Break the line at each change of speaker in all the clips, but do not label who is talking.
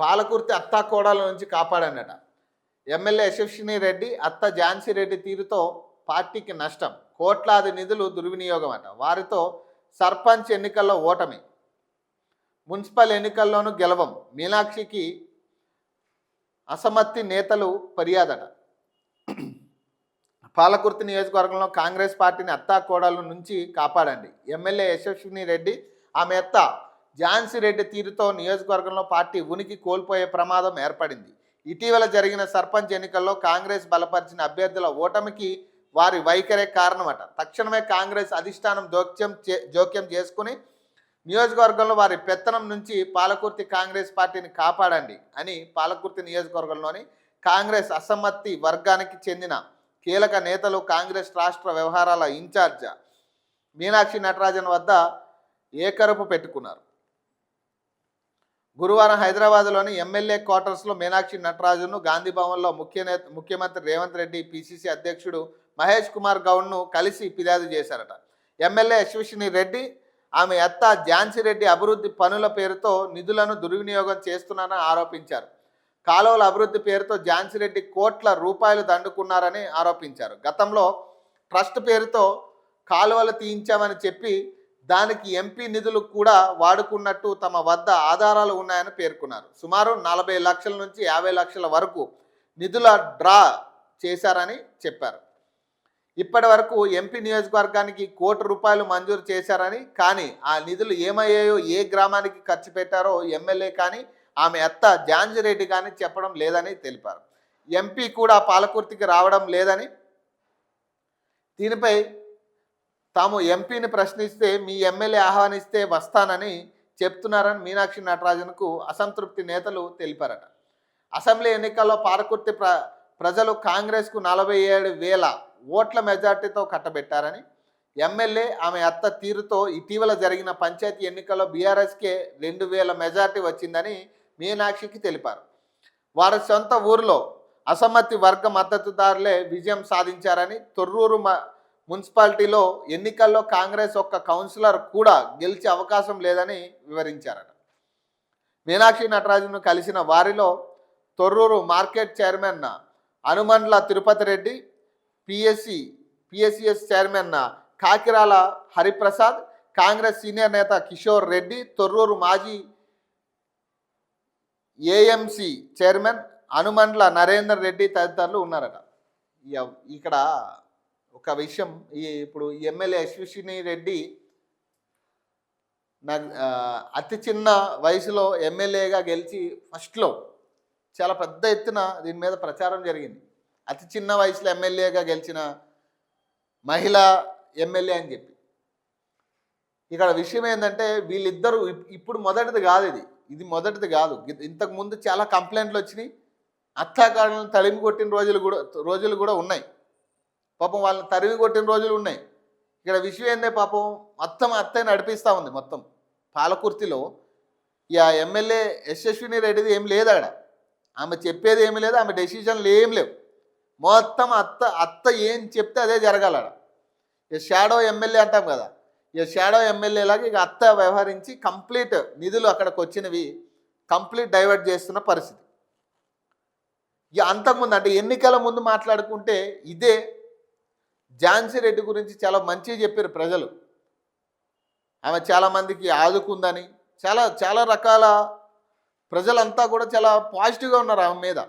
పాలకుర్తి అత్తా కోడల నుంచి కాపాడానట. ఎమ్మెల్యే యశస్విని రెడ్డి అత్త ఝాన్సీ రెడ్డి తీరుతో పార్టీకి నష్టం. కోట్లాది నిధులు దుర్వినియోగం అట. వారితో సర్పంచ్ ఎన్నికల్లో ఓటమి, మున్సిపల్ ఎన్నికల్లోనూ గెలవం. మీనాక్షికి అసమ్మతి నేతలు ఫిర్యాదట. పాలకుర్తి నియోజకవర్గంలో కాంగ్రెస్ పార్టీని అత్తా కోడల నుంచి కాపాడండి. ఎమ్మెల్యే యశస్విని రెడ్డి ఆమె అత్త ఝాన్సీ రెడ్డి తీరుతో నియోజకవర్గంలో పార్టీ ఉనికి కోల్పోయే ప్రమాదం ఏర్పడింది. ఇటీవల జరిగిన సర్పంచ్ ఎన్నికల్లో కాంగ్రెస్ బలపరిచిన అభ్యర్థుల ఓటమికి వారి వైఖరే కారణమట. తక్షణమే కాంగ్రెస్ అధిష్టానం జోక్యం చేసుకుని నియోజకవర్గంలో వారి పెత్తనం నుంచి పాలకుర్తి కాంగ్రెస్ పార్టీని కాపాడండి అని పాలకుర్తి నియోజకవర్గంలోని కాంగ్రెస్ అసమ్మతి వర్గానికి చెందిన కీలక నేతలు కాంగ్రెస్ రాష్ట్ర వ్యవహారాల ఇన్ఛార్జ్ మీనాక్షి నటరాజన్ వద్ద ఏకరుపు పెట్టుకున్నారు. గురువారం హైదరాబాద్లోని ఎమ్మెల్యే క్వార్టర్స్లో మీనాక్షి నటరాజన్ను గాంధీ భవన్లో ముఖ్యమంత్రి రేవంత్ రెడ్డి, పిసిసి అధ్యక్షుడు మహేష్ కుమార్ గౌడ్ను కలిసి ఫిర్యాదు చేశారట. ఎమ్మెల్యే యశస్విని రెడ్డి ఆమె అత్త ఝాన్సీ రెడ్డి అభివృద్ధి పనుల పేరుతో నిధులను దుర్వినియోగం చేస్తున్నారని ఆరోపించారు. కాలువల అభివృద్ధి పేరుతో ఝాన్సీ రెడ్డి కోట్ల రూపాయలు దండుకున్నారని ఆరోపించారు. గతంలో ట్రస్ట్ పేరుతో కాలువలు తీయించామని చెప్పి దానికి ఎంపీ నిధులు కూడా వాడుకున్నట్టు తమ వద్ద ఆధారాలు ఉన్నాయని పేర్కొన్నారు. సుమారు 40 లక్షల నుంచి 50 లక్షల వరకు నిధుల డ్రా చేశారని చెప్పారు. ఇప్పటి వరకు ఎంపీ నియోజకవర్గానికి ₹1 మంజూరు చేశారని, కానీ ఆ నిధులు ఏమయ్యాయో, ఏ గ్రామానికి ఖర్చు పెట్టారో ఎమ్మెల్యే కానీ ఆమె అత్త ఝాన్సీ రెడ్డి కానీ చెప్పడం లేదని తెలిపారు. ఎంపీ కూడా పాలకుర్తికి రావడం లేదని, దీనిపై తాము ఎంపీని ప్రశ్నిస్తే మీ ఎమ్మెల్యే ఆహ్వానిస్తే వస్తానని చెప్తున్నారని మీనాక్షి నటరాజన్కు అసంతృప్తి నేతలు తెలిపారట. అసెంబ్లీ ఎన్నికల్లో పాలకుర్తి ప్రజలు కాంగ్రెస్కు 47,000 ఓట్ల మెజార్టీతో కట్టబెట్టారని, ఎమ్మెల్యే ఆమె అత్త తీరుతో ఇటీవల జరిగిన పంచాయతీ ఎన్నికల్లో బీఆర్ఎస్కే 2,000 మెజార్టీ వచ్చిందని మీనాక్షికి తెలిపారు. వారి సొంత ఊరిలో అసమ్మతి వర్గ మద్దతుదారులే విజయం సాధించారని, తొర్రూరు మున్సిపాలిటీలో ఎన్నికల్లో కాంగ్రెస్ ఒక్క కౌన్సిలర్ కూడా గెలిచే అవకాశం లేదని వివరించారట. మీనాక్షి నటరాజన్ను కలిసిన వారిలో Thorrur market chairman Hanumandla Tirupathi Reddy, PSCS chairman Kakirala Hariprasad, Congress senior నేత కిషోర్ రెడ్డి, తొర్రూరు మాజీ ఏఎంసీ చైర్మన్ హనుమండ్ల నరేందర్ రెడ్డి తదితరులు ఉన్నారట. ఇక్కడ ఒక విషయం, ఇప్పుడు ఎమ్మెల్యే యశస్విని రెడ్డి అతి చిన్న వయసులో ఎమ్మెల్యేగా గెలిచి ఫస్ట్లో చాలా పెద్ద ఎత్తున దీని మీద ప్రచారం జరిగింది. అతి చిన్న వయసులో ఎమ్మెల్యేగా గెలిచిన మహిళా ఎమ్మెల్యే అని చెప్పి. ఇక్కడ విషయం ఏంటంటే వీళ్ళిద్దరూ ఇప్పుడు మొదటిది కాదు, ఇది మొదటిది కాదు. ఇంతకుముందు చాలా కంప్లైంట్లు వచ్చినాయి. అత్తాకారులను తరిమి కొట్టిన రోజులు కూడా ఉన్నాయి. పాపం వాళ్ళని తరిమి కొట్టిన రోజులు ఉన్నాయి. ఇక్కడ విషయం ఏందే, పాపం మొత్తం అత్తయ్య నడిపిస్తూ ఉంది. మొత్తం పాలకుర్తిలో ఈ ఎమ్మెల్యే యశస్విని రెడ్డిది ఏం లేదు అక్కడ. ఆమె చెప్పేది ఏమీ లేదు, ఆమె డెసిషన్లు ఏం లేవు. మొత్తం అత్త ఏం చెప్తే అదే జరగాల. ఇక షాడో ఎమ్మెల్యే అంటాం కదా, ఇక షాడో ఎమ్మెల్యేలాగా ఇక అత్త వ్యవహరించి కంప్లీట్ నిధులు అక్కడికి వచ్చినవి కంప్లీట్ డైవర్ట్ చేస్తున్న పరిస్థితి. ఇక అంతకుముందు అంటే ఎన్నికల ముందు మాట్లాడుకుంటే ఇదే ఝాన్సీ రెడ్డి గురించి చాలా మంచిగా చెప్పారు ప్రజలు. ఆమె చాలామందికి ఆదుకుందని, చాలా రకాల ప్రజలంతా కూడా చాలా పాజిటివ్గా ఉన్నారు ఆమె మీద.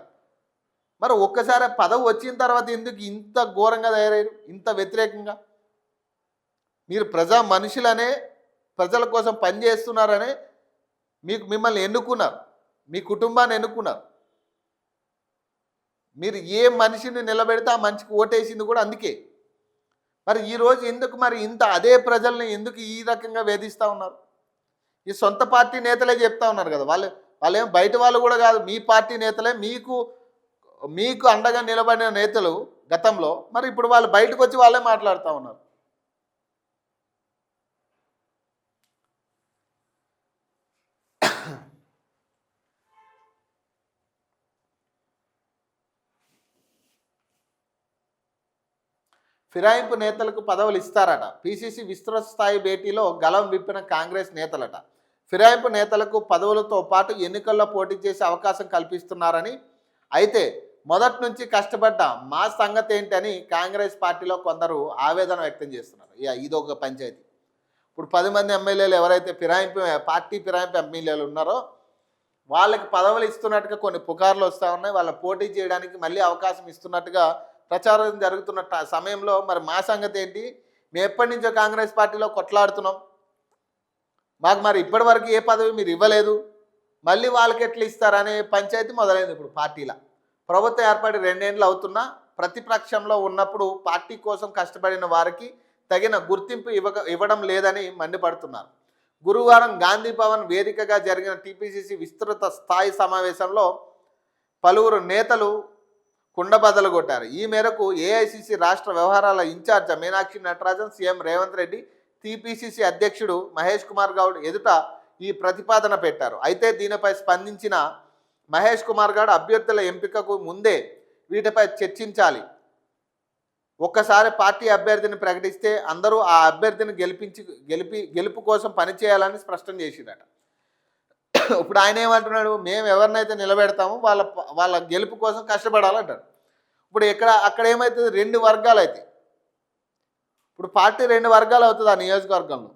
మరి ఒక్కసారి పదవి వచ్చిన తర్వాత ఎందుకు ఇంత ఘోరంగా తయారయ్యారు, ఇంత వ్యతిరేకంగా? మీరు ప్రజా మనుషులనే, ప్రజల కోసం పనిచేస్తున్నారనే మిమ్మల్ని ఎన్నుకున్నారు, మీ కుటుంబాన్ని ఎన్నుకున్నారు. మీరు ఏ మనిషిని నిలబెడితే ఆ మనిషికి ఓటేసింది కూడా అందుకే. మరి ఈరోజు ఎందుకు ఇంత అదే ప్రజల్ని ఎందుకు ఈ రకంగా వేధిస్తూ ఉన్నారు? ఈ సొంత పార్టీ నేతలే చెప్తా ఉన్నారు కదా, వాళ్ళేం బయట వాళ్ళు కూడా కాదు, మీ పార్టీ నేతలే, మీకు అండగా నిలబడిన నేతలు గతంలో. మరి ఇప్పుడు వాళ్ళు బయటకు వచ్చి వాళ్ళే మాట్లాడుతూ ఉన్నారు. ఫిరాయింపు నేతలకు పదవులు ఇస్తారట. పిసిసి విస్తృత స్థాయి భేటీలో గలం విప్పిన కాంగ్రెస్ నేతలట. ఫిరాయింపు నేతలకు పదవులతో పాటు ఎన్నికల్లో పోటీ చేసే అవకాశం కల్పిస్తున్నారని, అయితే మొదటి నుంచి కష్టపడ్డ మా సంగతి ఏంటని కాంగ్రెస్ పార్టీలో కొందరు ఆవేదన వ్యక్తం చేస్తున్నారు. ఇదొక పంచాయతీ. ఇప్పుడు 10 మంది ఎమ్మెల్యేలు ఎవరైతే పార్టీ ఫిరాయింపు ఎమ్మెల్యేలు ఉన్నారో వాళ్ళకి పదవులు ఇస్తున్నట్టుగా కొన్ని పుకార్లు వస్తూ ఉన్నాయి. వాళ్ళ పోటీ చేయడానికి మళ్ళీ అవకాశం ఇస్తున్నట్టుగా ప్రచారం జరుగుతున్న సమయంలో మరి మా సంగతి ఏంటి? మేము ఎప్పటి నుంచో కాంగ్రెస్ పార్టీలో కొట్లాడుతున్నాం, మాకు మరి ఇప్పటివరకు ఏ పదవి మీరు ఇవ్వలేదు, మళ్ళీ వాళ్ళకి ఎట్లా ఇస్తారనే పంచాయతీ మొదలైంది. ఇప్పుడు పార్టీల ప్రభుత్వం ఏర్పడి 2 ఏళ్ళు అవుతున్నా ప్రతిపక్షంలో ఉన్నప్పుడు పార్టీ కోసం కష్టపడిన వారికి తగిన గుర్తింపు ఇవ్వడం లేదని మండిపడుతున్నారు. గురువారం గాంధీ భవన్ వేదికగా జరిగిన టీపీసీసీ విస్తృత స్థాయి సమావేశంలో పలువురు నేతలు కుండబద్దలు కొట్టారు. ఈ మేరకు ఏఐసీసీ రాష్ట్ర వ్యవహారాల incharge Meenakshi Natarajan, CM Revanth Reddy, TPCC అధ్యక్షుడు మహేష్ కుమార్ గౌడ్ ఎదుట ఈ ప్రతిపాదన పెట్టారు. అయితే దీనిపై స్పందించిన మహేష్ కుమార్ గౌడ్ అభ్యర్థుల ఎంపికకు ముందే వీటిపై చర్చించాలి, ఒక్కసారి పార్టీ అభ్యర్థిని ప్రకటిస్తే అందరూ ఆ అభ్యర్థిని గెలుపు కోసం పనిచేయాలని స్పష్టం చేసిరట. ఇప్పుడు ఆయన ఏమంటున్నాడు? మేము ఎవరినైతే నిలబెడతామో వాళ్ళ గెలుపు కోసం కష్టపడాలంటాడు. ఇప్పుడు అక్కడ ఏమవుతుంది? 2 వర్గాలు అవుతాయి. ఇప్పుడు పార్టీ 2 వర్గాలు అవుతుంది ఆ నియోజకవర్గంలో.